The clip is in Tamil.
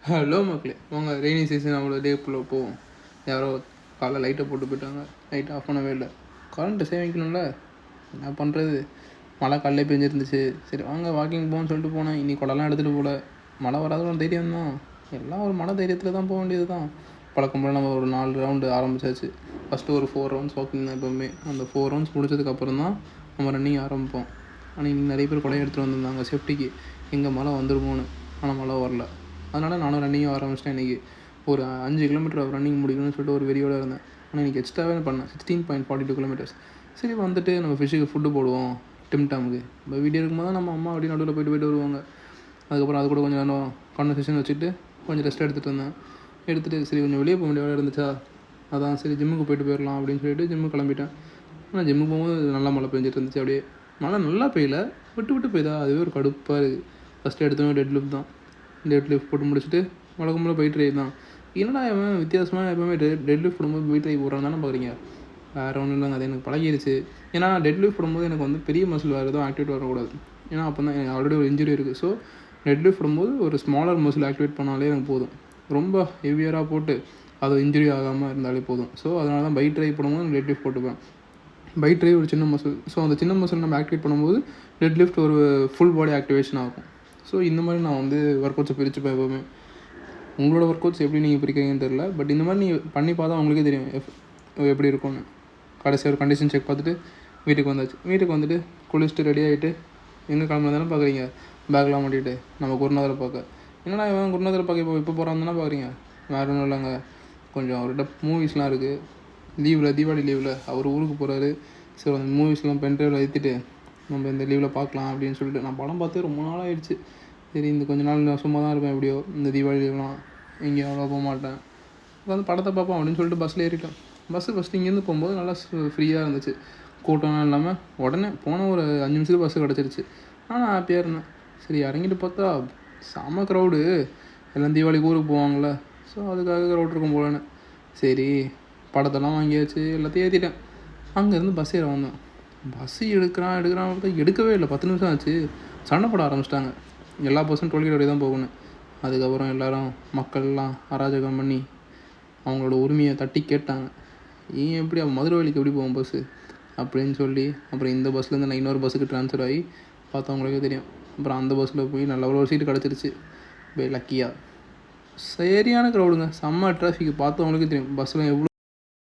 ஹலோ மக்களே, வாங்க ரெய்னி சீசன் அவ்வளோ டேக்குள்ளே போவோம். யாரோ காலைல லைட்டை போட்டு போயிட்டாங்க, லைட் ஆஃப் பண்ணவே இல்லை. கரண்ட்டு சேமிக்கணும்ல, என்ன பண்ணுறது? மழை காலையிலே பெஞ்சிருந்துச்சு. சரி வாங்க வாக்கிங் போகணும்னு சொல்லிட்டு போனேன். இன்னைக்கு குடலாம் எடுத்துகிட்டு போகல. மழை வராதுன்னு தைரியம் தான், எல்லாம் ஒரு மழை தைரியத்தில் தான் போக வேண்டியது தான். பழக்கம் போல் நம்ம ஒரு 4 ரவுண்டு ஆரம்பிச்சாச்சு. ஃபஸ்ட்டு ஒரு 4 ரவுண்ட்ஸ் வாக்கிங் தான் எப்போவுமே. அந்த 4 ரவுண்ட்ஸ் முடிச்சதுக்கப்புறம் தான் நம்ம ரன்னிங் ஆரம்பிப்போம். ஆனால் இன்றைக்கி நிறைய பேர் குடையை எடுத்துகிட்டு வந்திருந்தாங்க சேஃப்டிக்கு, எங்கே மழை வந்துருமோன்னு. ஆனால் மழை வரல. அதனால் நானும் ரன்னிங்கும் ஆரம்பிச்சிட்டேன். இன்றைக்கி ஒரு 5 கிலோமீட்டர் ரன்னிங் முடிக்கணும்னு சொல்லிட்டு ஒரு வெறியோடு இருந்தேன். ஆனால் இன்றைக்கி எக்ஸ்ட்ராவே பண்ணேன், 16.42 கிலோமீட்டர்ஸ். சரி வந்துட்டு நம்ம ஃபிஷ்ஷுக்கு ஃபுட்டு போடுவோம் டிம்டாமுக்கு. இப்போ வீடியோ இருக்கும்போது நம்ம அம்மா அப்படி நடுவில் போயிட்டு வருவாங்க. அதுக்கப்புறம் அது கூட கொஞ்சம் நேரம் கான்வர்சேஷன் வச்சுட்டு கொஞ்சம் ரெஸ்ட் எடுத்துகிட்டு இருந்தேன். எடுத்துகிட்டு சரி கொஞ்சம் வெளியே போக வேண்டிய வேலை இருந்துச்சா, அதான் சரி ஜிம்முக்கு போயிட்டு போயிடலாம் அப்படின்னு சொல்லிட்டு ஜிம்முக்கு கிளம்பிட்டேன். ஆனால் ஜிம்முக்கு போகும்போது நல்லா மழை பெஞ்சிட்டு இருந்துச்சு. அப்படியே மழை நல்லா பெய்யல, விட்டு பெய்யுதா, அதுவே ஒரு கடுப்பாக இருக்குது. ஃபஸ்ட்டு எடுத்தோன்னே டெட் லிஃப்ட் தான். டெட் லிஃப்ட் போட்டு முடிச்சுட்டு வழக்கம்போல் வெயிட் ட்ரை தான். என்னடா அவன் வித்தியாசமாக எப்போவுமே டெட் லிஃப்ட் போடும்போது வெயிட் ட்ரை போடுறான்னு தானே பார்க்குறீங்க. வேறு ஒன்றும் இல்லைங்க, அது எனக்கு பழகிடுச்சு. ஏன்னா டெட் லிஃப்ட் போடும்போது எனக்கு வந்து பெரிய மசில் வேறு எதுவும் ஆக்டிவேட் வரக்கூடாது. ஏன்னா அப்போ தான் எனக்கு ஆல்ரெடி ஒரு இன்ஜுரி இருக்குது. ஸோ டெட் லிஃப்ட் போடும்போது ஒரு ஸ்மாலர் மசில் ஆக்டிவேட் பண்ணாலே எனக்கு போதும். ரொம்ப ஹெவியராக போட்டு அது இன்ஜுரி ஆகாமல் இருந்தாலே போதும். ஸோ அதனால தான் பைக் ட்ரை பண்ணும்போது டெட் லிஃப்ட் போட்டுப்பேன். பைக் ட்ரை ஒரு சின்ன மசில். ஸோ அந்த சின்ன மசில் நம்ம ஆக்டிவேட் பண்ணும்போது டெட் லிஃப்ட் ஒரு ஃபுல் பாடி ஆக்டிவேஷன் ஆகும். ஸோ இந்த மாதிரி நான் வந்து ஒர்க் அவுட்ஸை பிரிச்சுப்பேன் எப்போவுமே. உங்களோட ஒர்க் அவுட்ஸ் எப்படி நீங்கள் பிரிக்கிறீங்கன்னு தெரில, பட் இந்த மாதிரி நீங்கள் பண்ணி பார்த்தா உங்களுக்கே தெரியும் எப்படி இருக்கும்னு. கடைசி ஒரு கண்டிஷன் செக் பார்த்துட்டு வீட்டுக்கு வந்தாச்சு. வீட்டுக்கு வந்துட்டு குளிச்சுட்டு ரெடி ஆகிட்டு எங்கே கிளம்புனா தானே பார்க்குறீங்க, பேக்லாம் மாட்டிகிட்டு நம்ம குருநாதரை பார்க்க. என்னடா இவன் குருநாதரை பார்க்க இப்போ போகிறான்னு தானே பார்க்குறீங்க. வேறு ஒன்றும் இல்லைங்க, கொஞ்சம் அவர்கிட்ட மூவிஸ்லாம் இருக்குது. லீவில் தீபாவளி லீவில் அவர் ஊருக்கு போகிறாரு. ஸோ அந்த மூவிஸ்லாம் பென்ட்ரைவில் ஏற்றிட்டு நம்ம இந்த லீவில் பார்க்கலாம் அப்படின்னு சொல்லிட்டு. நான் படம் பார்த்து ரொம்ப நாள் ஆகிடுச்சு. சரி இந்த கொஞ்ச நாள் நான் சும்மா தான் இருப்பேன், எப்படியோ இந்த தீபாவளி லீவ்லாம் எங்கேயும் அவ்வளோ போக மாட்டேன். வந்து படத்தை பார்ப்போம் அப்படின்னு சொல்லிட்டு பஸ்ஸில் ஏறிட்டேன். பஸ்ஸு ஃபஸ்ட்டு இங்கேருந்து போகும்போது நல்லா ஃப்ரீயாக இருந்துச்சு, கூட்டம்லாம் இல்லாமல். உடனே போன ஒரு 5 நிமிஷத்துக்கு பஸ்ஸு கிடச்சிருச்சு. ஆனால் ஹாப்பியாக இருந்தேன். சரி இறங்கிட்டு பார்த்தா செம க்ரௌடு, எல்லாம் தீபாவளிக்கு ஊருக்கு போவாங்களே, ஸோ அதுக்காக க்ரௌட் இருக்கும் போலன்னு. சரி படத்தெல்லாம் வாங்கியாச்சு, எல்லாத்தையும் ஏற்றிட்டேன். அங்கேருந்து பஸ் ஏற வந்தேன். பஸ்ஸு எடுக்கிறான் பார்த்தா எடுக்கவே இல்லை. 10 நிமிஷம் ஆச்சு. சண்டை போட ஆரம்பிச்சிட்டாங்க. எல்லா பஸ்ஸும் டோல்கேட் வரை தான் போகணும். அதுக்கப்புறம் எல்லோரும் மக்கள்லாம் அராஜகம் பண்ணி அவங்களோட உரிமையை தட்டி கேட்டாங்க. ஏன் எப்படி மதுரை வழிக்கு எப்படி போகும் பஸ்ஸு அப்படின்னு சொல்லி. அப்புறம் இந்த பஸ்லேருந்து நான் இன்னொரு பஸ்ஸுக்கு ட்ரான்ஸ்ஃபர் ஆகி பார்த்தவங்களுக்கே தெரியும். அப்புறம் அந்த பஸ்ஸில் போய் நல்ல ஒரு சீட்டு கிடச்சிருச்சு பை லக்கியாக. சரியான க்ரௌடுங்க, செம்ம டிராஃபிக். பார்த்தவங்களுக்கே தெரியும் பஸ்ஸில் எவ்வளோ